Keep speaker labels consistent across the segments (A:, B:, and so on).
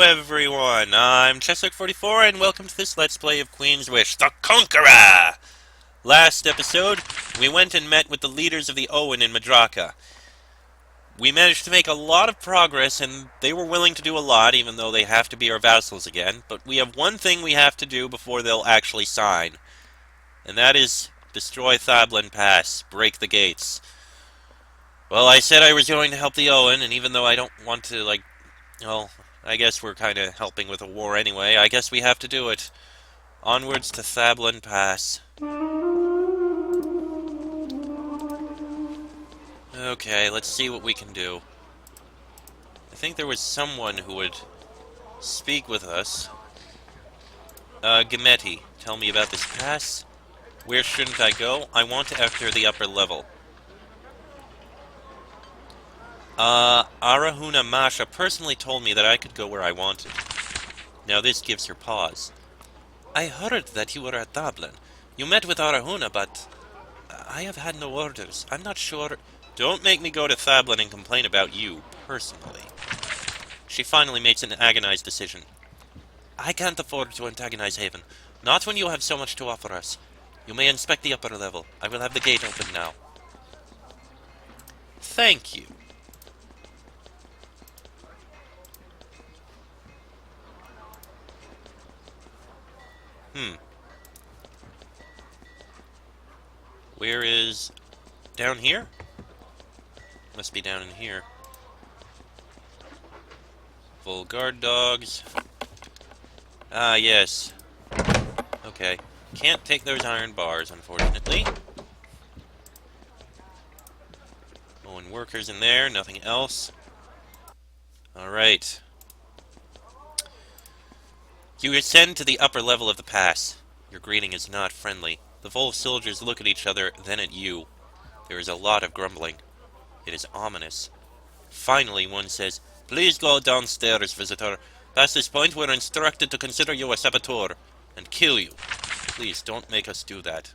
A: everyone, I'm Cheswick44 and welcome to this Let's Play of Queen's Wish, the Conqueror! Last episode, we went and met with the leaders of the Owen in Madraka. We managed to make a lot of progress and they were willing to do a lot even though they have to be our vassals again, but we have one thing we have to do before they'll actually sign. And that is destroy Thablan Pass, break the gates. Well, I said I was going to help the Owen, and even though I don't want to, well, I guess we're kind of helping with a war anyway. I guess we have to do it. Onwards to Thablan Pass. Okay, let's see what we can do. I think there was someone who would speak with us. Gametti, tell me about this pass. Where shouldn't I go? I want to enter the upper level. Arahuna Masha personally told me that I could go where I wanted. Now this gives her pause. I heard that you were at Dublin. You met with Arahuna, but I have had no orders. I'm not sure. Don't make me go to Thablan and complain about you, personally. She finally makes an agonized decision. I can't afford to antagonize Haven. Not when you have so much to offer us. You may inspect the upper level. I will have the gate open now. Thank you. Where is... down here? Must be down in here. Full guard dogs. Ah, yes. Okay. Can't take those iron bars, unfortunately. Owen workers in there, nothing else. Alright. You ascend to the upper level of the pass. Your greeting is not friendly. The full soldiers look at each other, then at you. There is a lot of grumbling. It is ominous. Finally, one says, Please go downstairs, visitor. Past this point, we're instructed to consider you a saboteur and kill you. Please, don't make us do that.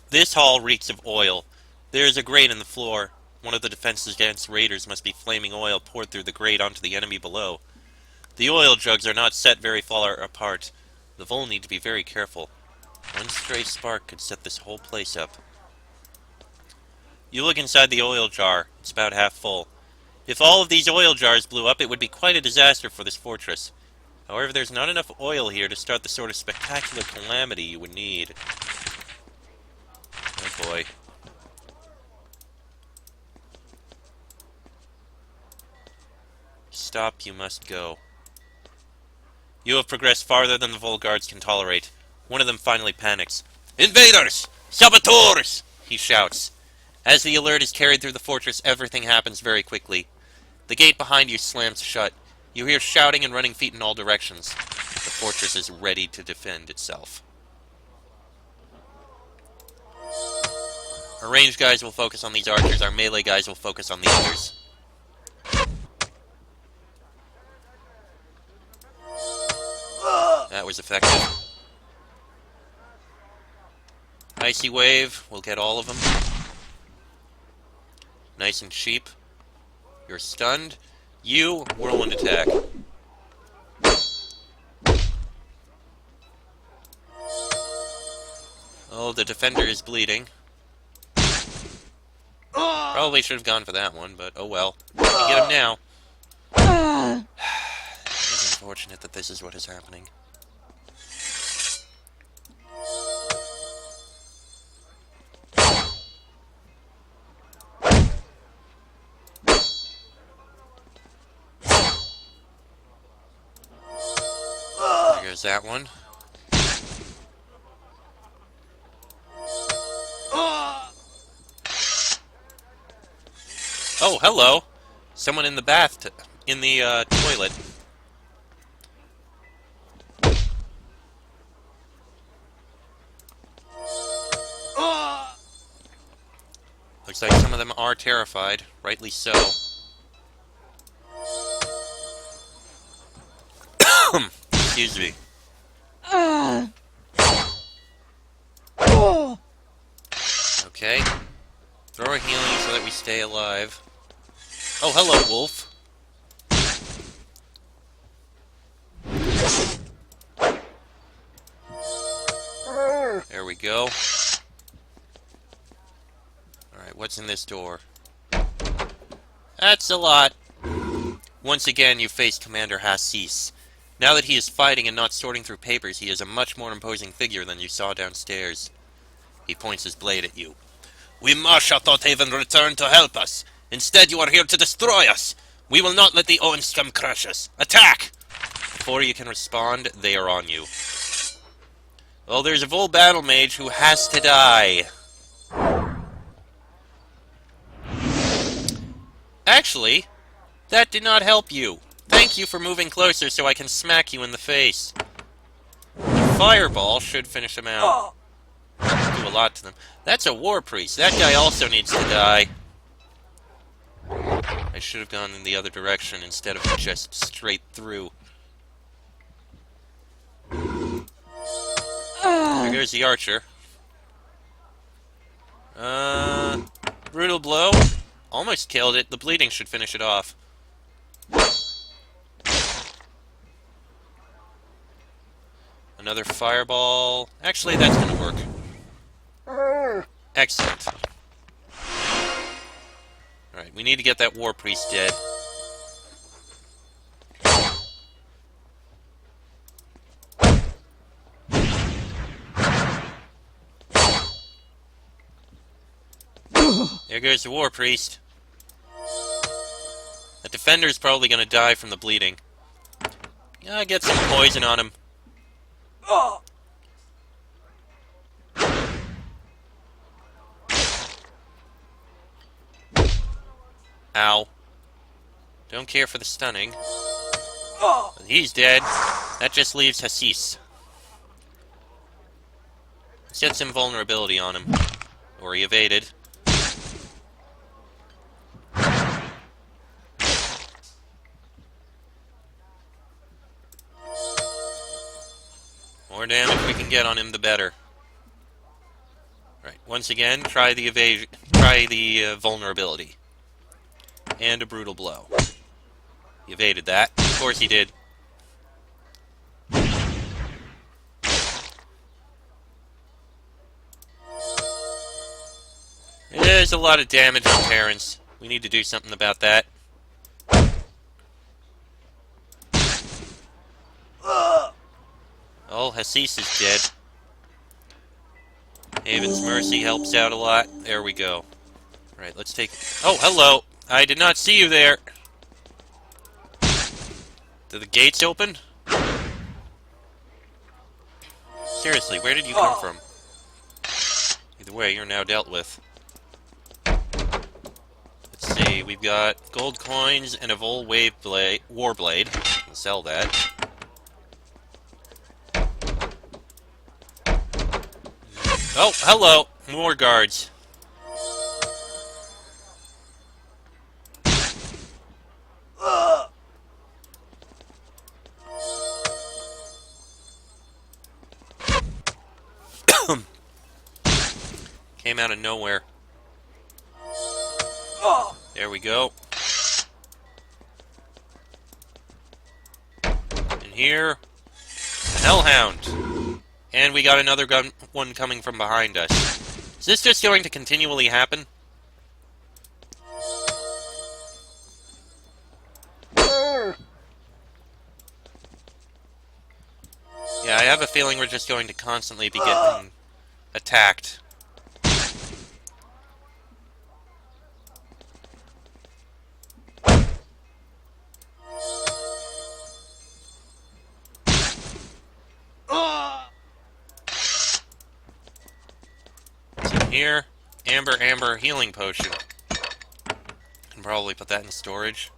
A: This hall reeks of oil. There is a grate in the floor. One of the defenses against raiders must be flaming oil poured through the grate onto the enemy below. The oil jugs are not set very far apart. The Vol need to be very careful. One stray spark could set this whole place up. You look inside the oil jar. It's about half full. If all of these oil jars blew up, it would be quite a disaster for this fortress. However, there's not enough oil here to start the sort of spectacular calamity you would need. Oh boy. Stop, you must go. You have progressed farther than the Vol guards can tolerate. One of them finally panics. Invaders! Saboteurs! He shouts. As the alert is carried through the fortress, everything happens very quickly. The gate behind you slams shut. You hear shouting and running feet in all directions. The fortress is ready to defend itself. Our ranged guys will focus on these archers. Our melee guys will focus on the others. That was effective. Icy Wave, we'll get all of them. Nice and cheap. You're stunned. You, Whirlwind Attack. Oh, the defender is bleeding. Probably should have gone for that one, but oh well. You get him now. It's unfortunate that this is what is happening. There's that one. Oh, hello! Someone in the bath, in the toilet. Looks like some of them are terrified, rightly so. Excuse me. Okay. Throw a healing so that we stay alive. Oh, hello, wolf. go. Alright, what's in this door? That's a lot. Once again, you face Commander Hassis. Now that he is fighting and not sorting through papers, he is a much more imposing figure than you saw downstairs. He points his blade at you. We Marsha thought Haven returned to help us. Instead, you are here to destroy us. We will not let the Owen scum crush us. Attack! Before you can respond, they are on you. Well, there's a Vol battle mage who has to die. Actually, that did not help you. Thank you for moving closer so I can smack you in the face. The fireball should finish them out. Do a lot to them. That's a war priest. That guy also needs to die. I should have gone in the other direction instead of just straight through. There goes the archer. Brutal blow. Almost killed it. The bleeding should finish it off. Another fireball. Actually, that's gonna work. Excellent. Alright, we need to get that war priest dead. There goes the war priest. The defender's probably gonna die from the bleeding. Yeah, get some poison on him. Ow. Don't care for the stunning. He's dead. That just leaves Hassis. Let's get some vulnerability on him. Or he evaded. More damage we can get on him, the better. Right, once again, try the evasion. Try the vulnerability. And a brutal blow. He evaded that. Of course he did. There's a lot of damage on Terrence. We need to do something about that. Oh, Hassis is dead. Haven's Mercy helps out a lot. There we go. Right, let's take... Oh, hello! I did not see you there! Did the gates open? Seriously, where did you come from? Either way, you're now dealt with. Let's see, we've got gold coins and a Vol Warblade. We'll sell that. Oh, hello! More guards. Came out of nowhere. There we go. And here, the Hellhound. And we got another one coming from behind us. Is this just going to continually happen? Yeah, I have a feeling we're just going to constantly be getting attacked. Here, Amber healing potion. Can probably put that in storage.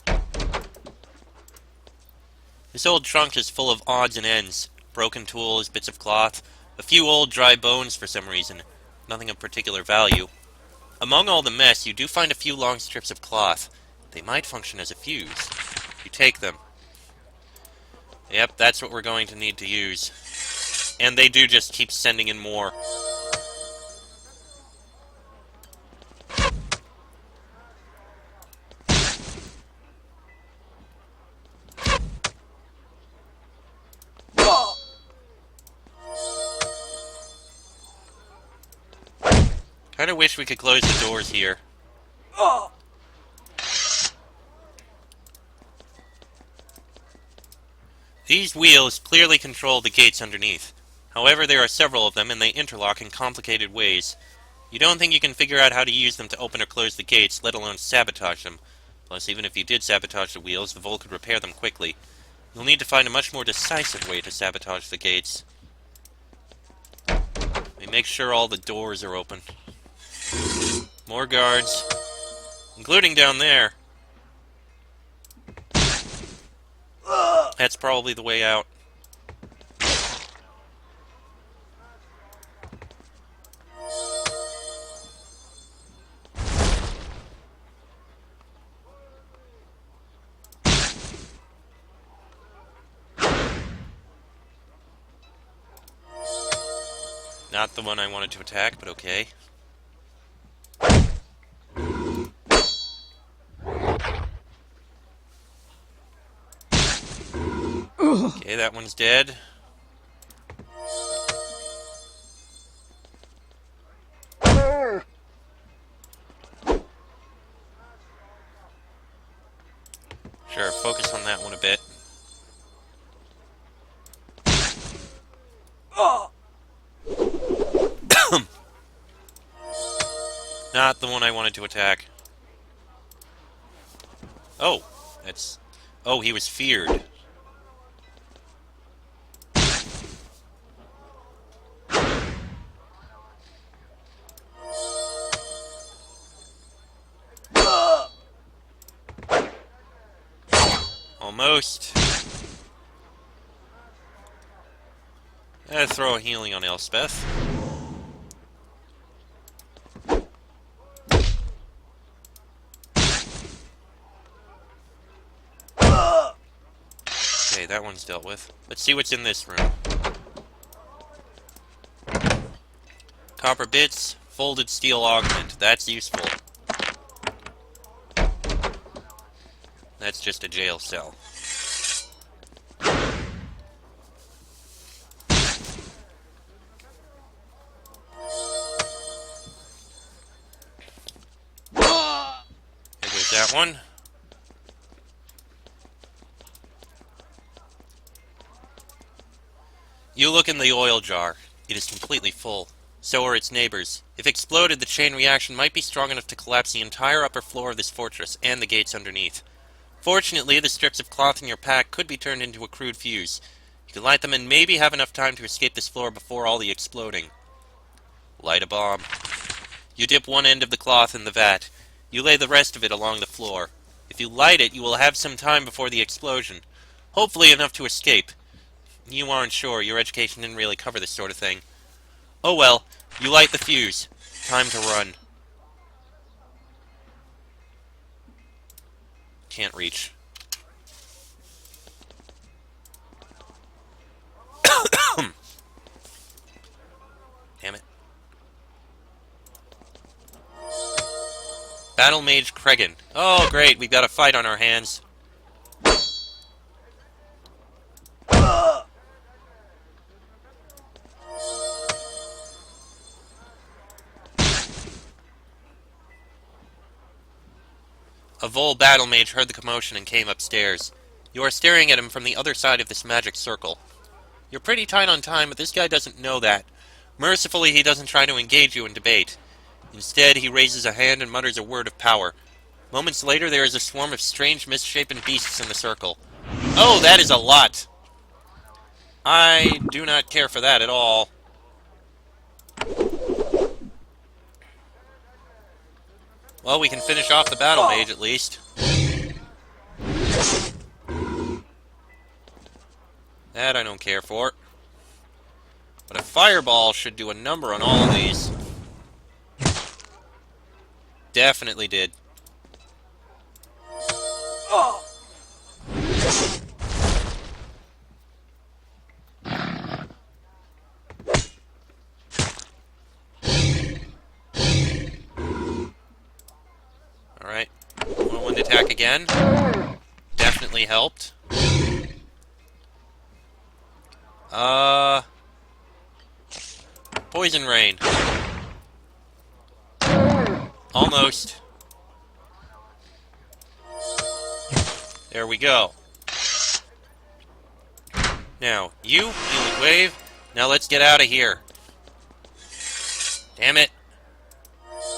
A: This old trunk is full of odds and ends. Broken tools, bits of cloth, a few old dry bones for some reason. Nothing of particular value. Among all the mess, you do find a few long strips of cloth. They might function as a fuse. You take them. Yep, that's what we're going to need to use. And they do just keep sending in more. Kinda wish we could close the doors here. These wheels clearly control the gates underneath. However, there are several of them, and they interlock in complicated ways. You don't think you can figure out how to use them to open or close the gates, let alone sabotage them. Plus, even if you did sabotage the wheels, the Vol could repair them quickly. You'll need to find a much more decisive way to sabotage the gates. We make sure all the doors are open. More guards. Including down there. That's probably the way out. Not the one I wanted to attack, but okay. Okay, that one's dead. Sure, focus on that one a bit. Not the one I wanted to attack. Oh, that's... Oh, he was feared. Almost. Throw a healing on Elspeth. Okay, that one's dealt with. Let's see what's in this room. Copper bits, folded steel augment. That's useful. That's just a jail cell. There goes that one. You look in the oil jar. It is completely full. So are its neighbors. If exploded, the chain reaction might be strong enough to collapse the entire upper floor of this fortress and the gates underneath. Fortunately, the strips of cloth in your pack could be turned into a crude fuse. You can light them and maybe have enough time to escape this floor before all the exploding. Light a bomb. You dip one end of the cloth in the vat. You lay the rest of it along the floor. If you light it, you will have some time before the explosion. Hopefully enough to escape. You aren't sure. Your education didn't really cover this sort of thing. Oh well. You light the fuse. Time to run. Can't reach. Damn it. Battle Mage Kregan. Oh, great. We've got a fight on our hands. A Vol battle mage heard the commotion and came upstairs. You are staring at him from the other side of this magic circle. You're pretty tight on time, but this guy doesn't know that. Mercifully, he doesn't try to engage you in debate. Instead, he raises a hand and mutters a word of power. Moments later, there is a swarm of strange, misshapen beasts in the circle. Oh, that is a lot! I do not care for that at all. Well, we can finish off the battle mage, at least. That I don't care for. But a fireball should do a number on all of these. Definitely did. Alright. Whirlwind attack again. Definitely helped. Poison Rain. Almost. There we go. Now, you look wave. Now let's get out of here. Damn it.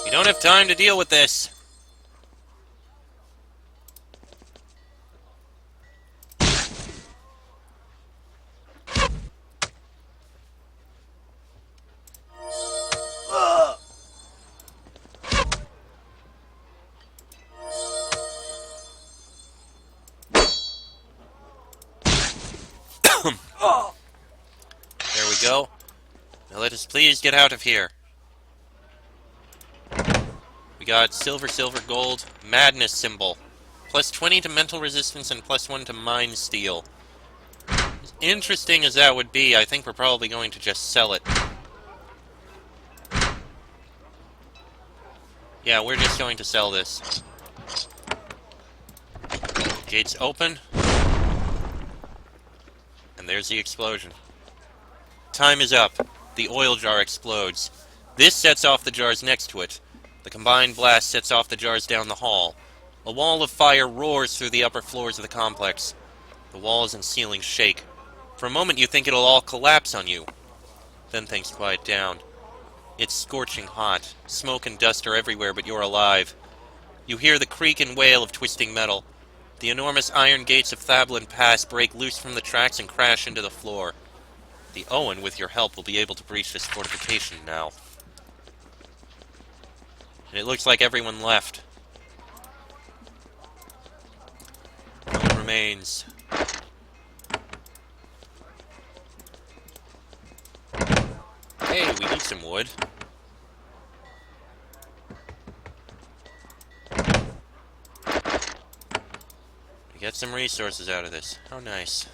A: We don't have time to deal with this. There we go. Now let us please get out of here. We got silver, silver, gold, madness symbol. Plus 20 to mental resistance and plus 1 to mind steal. As interesting as that would be, I think we're probably going to just sell it. Yeah, we're just going to sell this. Gates open. And there's the explosion. Time is up. The oil jar explodes. This sets off the jars next to it. The combined blast sets off the jars down the hall. A wall of fire roars through the upper floors of the complex. The walls and ceilings shake. For a moment you think it'll all collapse on you. Then things quiet down. It's scorching hot. Smoke and dust are everywhere, but you're alive. You hear the creak and wail of twisting metal. The enormous iron gates of Thablan Pass break loose from the tracks and crash into the floor. The Owen, with your help, will be able to breach this fortification now. And it looks like everyone left. No one remains. Hey, we need some wood. We get some resources out of this. How nice.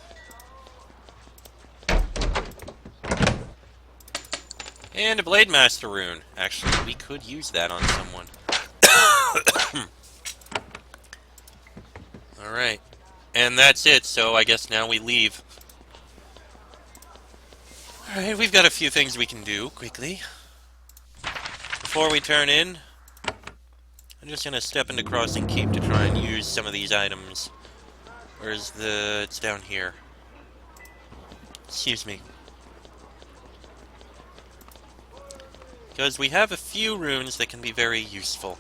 A: And a Blade Master rune. Actually, we could use that on someone. Alright. And that's it, so I guess now we leave. Alright, we've got a few things we can do, quickly. Before we turn in, I'm just gonna step into Crossing Keep to try and use some of these items. Where's the... it's down here. Excuse me. Because we have a few runes that can be very useful.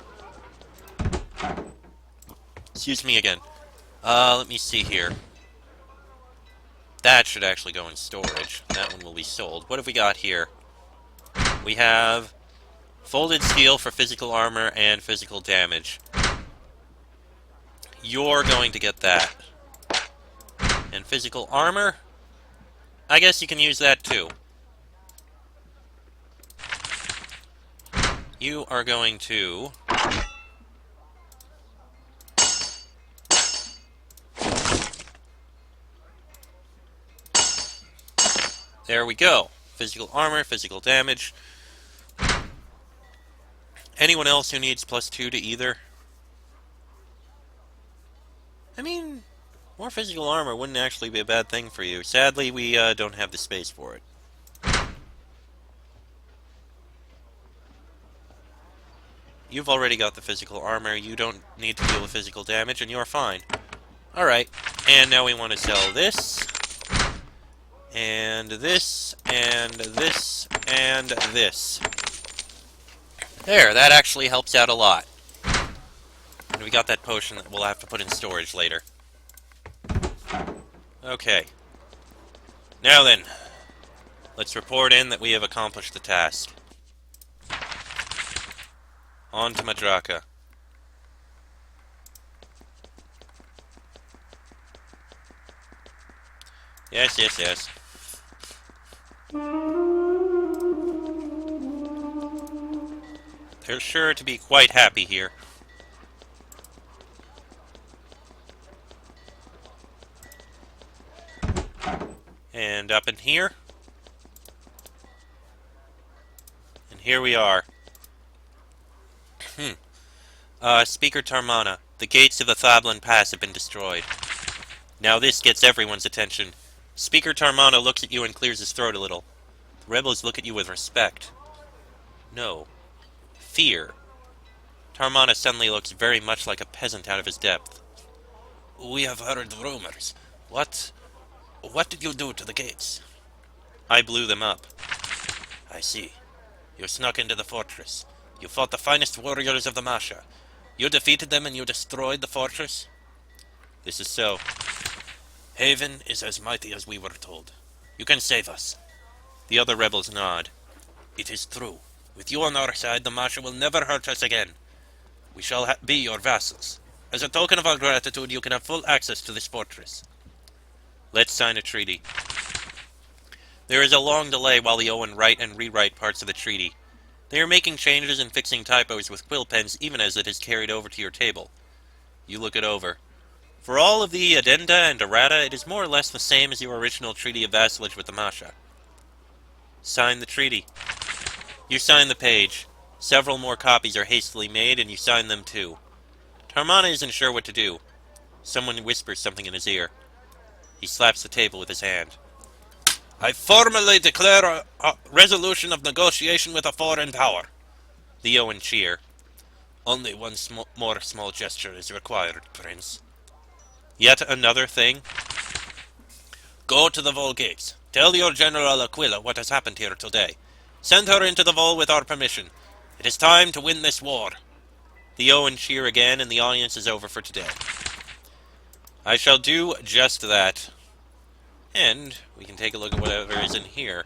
A: Excuse me again. Let me see here. That should actually go in storage. That one will be sold. What have we got here? We have folded steel for physical armor and physical damage. You're going to get that. And physical armor? I guess you can use that too. You are going to... there we go. Physical armor, physical damage. Anyone else who needs +2 to either? I mean, more physical armor wouldn't actually be a bad thing for you. Sadly, we don't have the space for it. You've already got the physical armor, you don't need to deal with physical damage, and you're fine. Alright, and now we want to sell this, and this, and this, and this. There, that actually helps out a lot. And we got that potion that we'll have to put in storage later. Okay. Now then, let's report in that we have accomplished the task. On to Madraka. Yes, yes, yes. They're sure to be quite happy here. And up in here. And here we are. Speaker Tarmana, the gates of the Thablan Pass have been destroyed. Now this gets everyone's attention. Speaker Tarmana looks at you and clears his throat a little. The rebels look at you with respect. No. Fear. Tarmana suddenly looks very much like a peasant out of his depth.
B: We have heard rumors. What did you do to the gates?
A: I blew them up.
B: I see. You snuck into the fortress. You fought the finest warriors of the Masha. You defeated them and you destroyed the fortress?
A: This is so.
B: Haven is as mighty as we were told. You can save us.
A: The other rebels nod.
B: It is true. With you on our side, the Masha will never hurt us again. We shall be your vassals. As a token of our gratitude, you can have full access to this fortress.
A: Let's sign a treaty. There is a long delay while the Owen write and rewrite parts of the treaty. They are making changes and fixing typos with quill pens even as it is carried over to your table. You look it over. For all of the addenda and errata, it is more or less the same as your original treaty of vassalage with the Masha. Sign the treaty. You sign the page. Several more copies are hastily made, and you sign them too. Tarmana isn't sure what to do. Someone whispers something in his ear. He slaps the table with his hand.
B: I formally declare a resolution of negotiation with a foreign power.
A: The Owen cheer.
B: Only one more small gesture is required, Prince.
A: Yet another thing?
B: Go to the Vol gates. Tell your General Aquila what has happened here today. Send her into the Vol with our permission. It is time to win this war.
A: The Owen cheer again, and the audience is over for today. I shall do just that. And we can take a look at whatever is in here.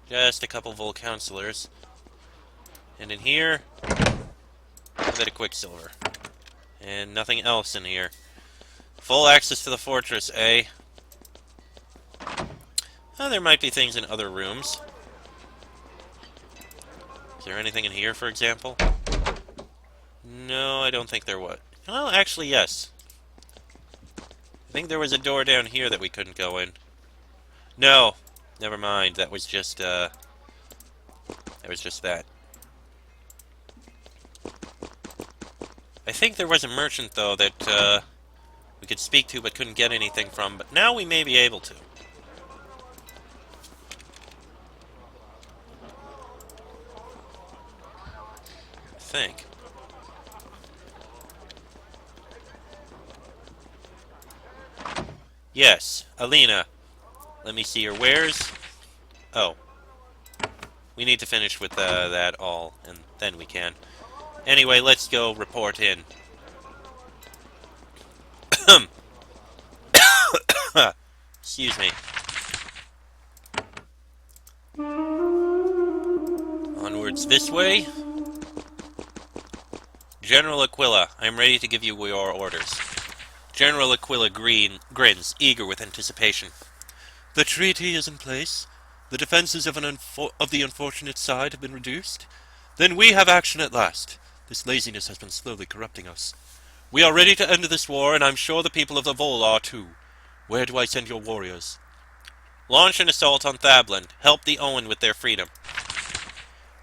A: Just a couple Vol counselors. And in here, a bit of Quicksilver. And nothing else in here. Full access to the fortress, eh? Oh, there might be things in other rooms. Is there anything in here, for example? No, I don't think there was. Well, actually, yes. I think there was a door down here that we couldn't go in. No, never mind. That was just that. I think there was a merchant, though, that we could speak to but couldn't get anything from, but now we may be able to. I think. Yes, Alina. Let me see your wares. Oh. We need to finish with that all, and then we can. Anyway, let's go report in. Excuse me. Onwards this way. General Aquila, I am ready to give you your orders. General Aquila grins, eager with anticipation. The treaty is in place. The defenses of the unfortunate side have been reduced. Then we have action at last. This laziness has been slowly corrupting us. We are ready to end this war, and I'm sure the people of the Vol are too. Where do I send your warriors? Launch an assault on Thablan. Help the Owen with their freedom.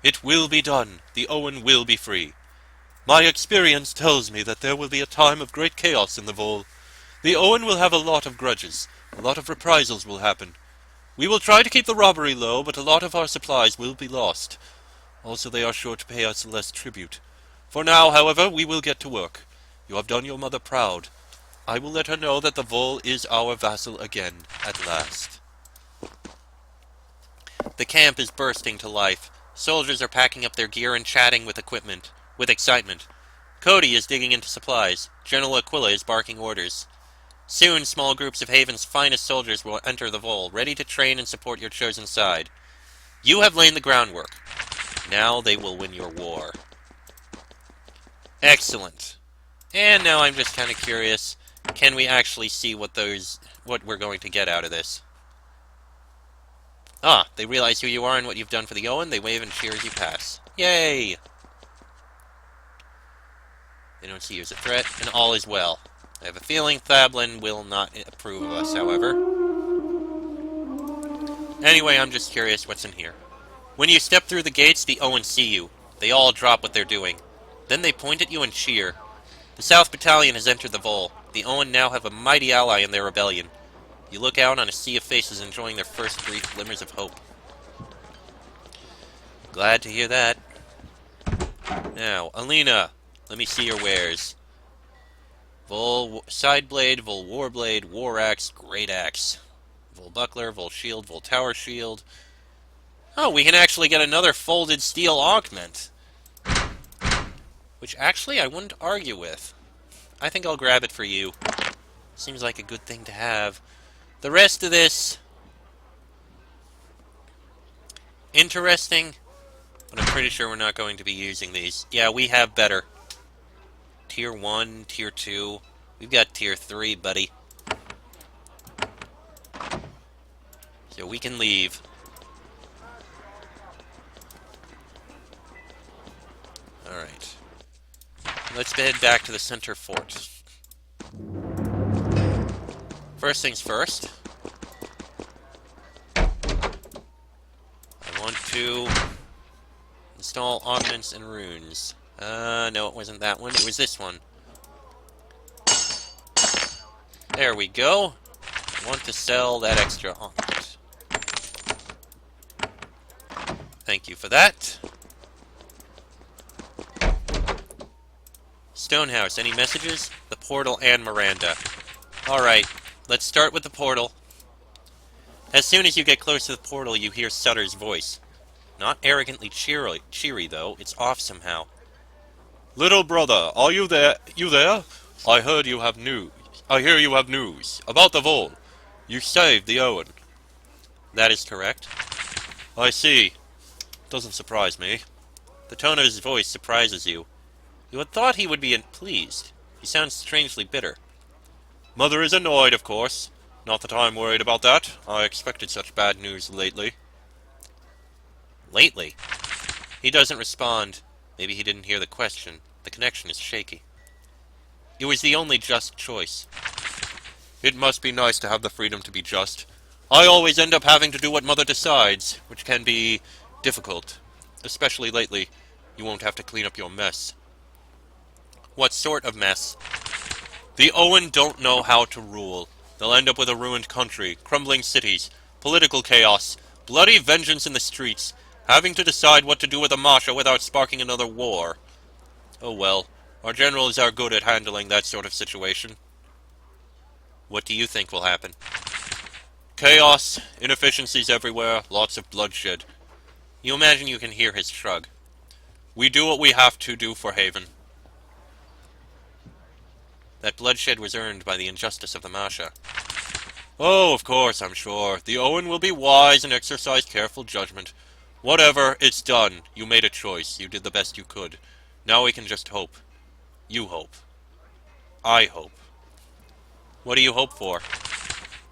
A: It will be done. The Owen will be free. My experience tells me that there will be a time of great chaos in the Vol. The Owen will have a lot of grudges. A lot of reprisals will happen. We will try to keep the robbery low, but a lot of our supplies will be lost. Also, they are sure to pay us less tribute. For now, however, we will get to work. You have done your mother proud. I will let her know that the Vol is our vassal again, at last. The camp is bursting to life. Soldiers are packing up their gear and chatting with excitement. Cody is digging into supplies. General Aquila is barking orders. Soon, small groups of Haven's finest soldiers will enter the Vol, ready to train and support your chosen side. You have laid the groundwork. Now they will win your war. Excellent. And now I'm just kind of curious, can we actually see what we're going to get out of this? Ah, they realize who you are and what you've done for the Owen. They wave and cheer as you pass. Yay! They don't see you as a threat, and all is well. I have a feeling Thablan will not approve of us, however. Anyway, I'm just curious what's in here. When you step through the gates, the Owen see you. They all drop what they're doing. Then they point at you and cheer. The South Battalion has entered the Vol. The Owen now have a mighty ally in their rebellion. You look out on a sea of faces enjoying their first brief glimmers of hope. Glad to hear that. Now, Alina, let me see your wares. Vol side blade, Vol warblade, war axe, great axe. Vol buckler, Vol shield, Vol tower shield. Oh, we can actually get another folded steel augment. Which actually I wouldn't argue with. I think I'll grab it for you. Seems like a good thing to have. The rest of this... interesting, but I'm pretty sure we're not going to be using these. Yeah, we have better. Tier 1, Tier 2. We've got Tier 3, buddy. So we can leave. Alright. Let's head back to the center fort. First things first. I want to install augments and runes. No, it wasn't that one. It was this one. There we go. I want to sell that extra augment. Thank you for that. Stonehouse, any messages? The portal and Miranda. Alright, let's start with the portal. As soon as you get close to the portal, you hear Sutter's voice. Not arrogantly cheery, though. It's off somehow.
C: Little brother, are you there? You there? I heard you have news. I hear you have news about the Vol. You saved the Owen.
A: That is correct.
C: I see. Doesn't surprise me.
A: The tone of his voice surprises you. You had thought he would be pleased. He sounds strangely bitter.
C: Mother is annoyed, of course. Not that I'm worried about that. I expected such bad news lately.
A: Lately? He doesn't respond. Maybe he didn't hear the question. The connection is shaky. It was the only just choice.
C: It must be nice to have the freedom to be just. I always end up having to do what Mother decides, which can be difficult. Especially lately. You won't have to clean up your mess.
A: What sort of mess?
C: The Owen don't know how to rule. They'll end up with a ruined country, crumbling cities, political chaos, bloody vengeance in the streets, having to decide what to do with the Masha without sparking another war. Oh well, our generals are good at handling that sort of situation.
A: What do you think will happen?
C: Chaos, inefficiencies everywhere, lots of bloodshed.
A: You imagine you can hear his shrug.
C: We do what we have to do for Haven.
A: That bloodshed was earned by the injustice of the Masha.
C: Oh, of course, I'm sure. The Owen will be wise and exercise careful judgment. Whatever, it's done. You made a choice. You did the best you could. Now we can just hope. You hope. I hope.
A: What do you hope for?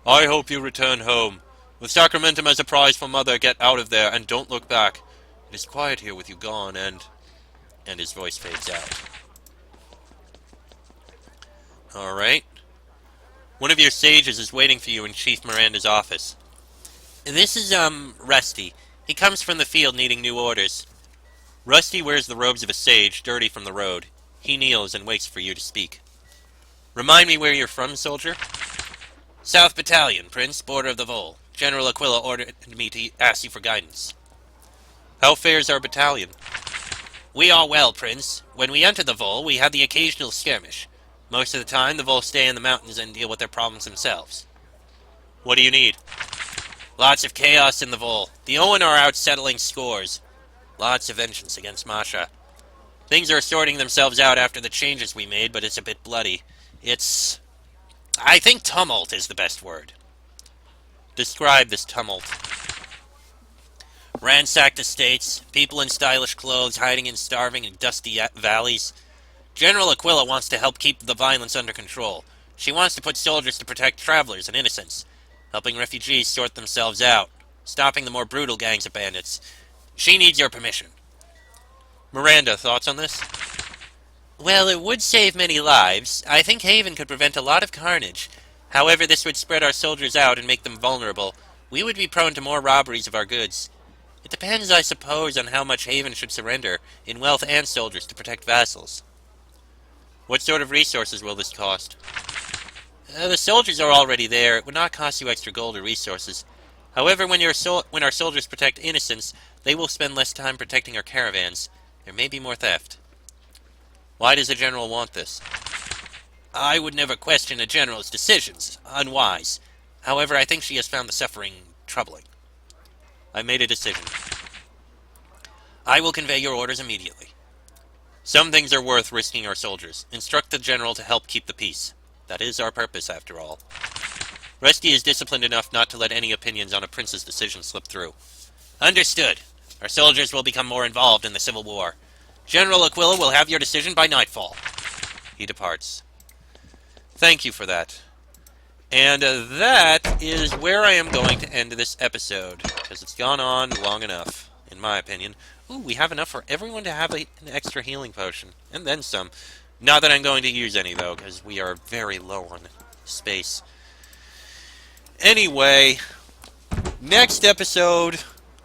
C: I hope you return home. With Sacramentum as a prize for Mother, get out of there and don't look back. It is quiet here with you gone, and
A: his voice fades out. Alright. One of your sages is waiting for you in Chief Miranda's office. This is, Rusty. He comes from the field needing new orders. Rusty wears the robes of a sage, dirty from the road. He kneels and waits for you to speak. Remind me where you're from, soldier? South Battalion, Prince, border of the Vol. General Aquila ordered me to ask you for guidance. How fares our battalion? We are well, Prince. When we entered the Vol, we had the occasional skirmish. Most of the time, the Vol stay in the mountains and deal with their problems themselves. What do you need? Lots of chaos in the Vol. The Owen are out settling scores. Lots of vengeance against Masha. Things are sorting themselves out after the changes we made, but it's a bit bloody. I think tumult is the best word. Describe this tumult. Ransacked estates, people in stylish clothes hiding and starving in dusty valleys. General Aquila wants to help keep the violence under control. She wants to put soldiers to protect travelers and innocents, helping refugees sort themselves out, stopping the more brutal gangs of bandits. She needs your permission. Miranda, thoughts on this? Well, it would save many lives. I think Haven could prevent a lot of carnage. However, this would spread our soldiers out and make them vulnerable. We would be prone to more robberies of our goods. It depends, I suppose, on how much Haven should surrender, in wealth and soldiers, to protect vassals. What sort of resources will this cost? The soldiers are already there. It would not cost you extra gold or resources. However, when our soldiers protect innocents, they will spend less time protecting our caravans. There may be more theft.
C: Why does the general want this?
B: I would never question a general's decisions. Unwise. However, I think she has found the suffering troubling.
C: I made a decision.
B: I will convey your orders immediately.
C: Some things are worth risking our soldiers. Instruct the general to help keep the peace. That is our purpose, after all. Rusty is disciplined enough not to let any opinions on a prince's decision slip through.
B: Understood. Our soldiers will become more involved in the Civil War. General Aquila will have your decision by nightfall.
C: He departs. Thank you for that. And that is where I am going to end this episode, because it's gone on long enough, in my opinion. Ooh, we have enough for everyone to have an extra healing potion, and then some. Not that I'm going to use any, though, because we are very low on space. Anyway, next episode,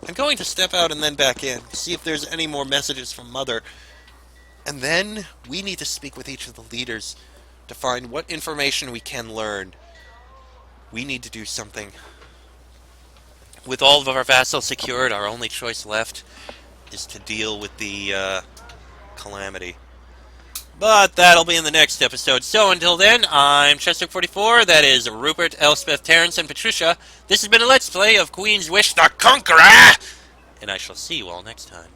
C: I'm going to step out and then back in, see if there's any more messages from Mother. And then we need to speak with each of the leaders to find what information we can learn. We need to do something. With all of our vassals secured, our only choice left is to deal with the calamity. But that'll be in the next episode. So until then, I'm Chester44. That is Rupert, Elspeth, Terrence, and Patricia. This has been a Let's Play of Queen's Wish the Conqueror! And I shall see you all next time.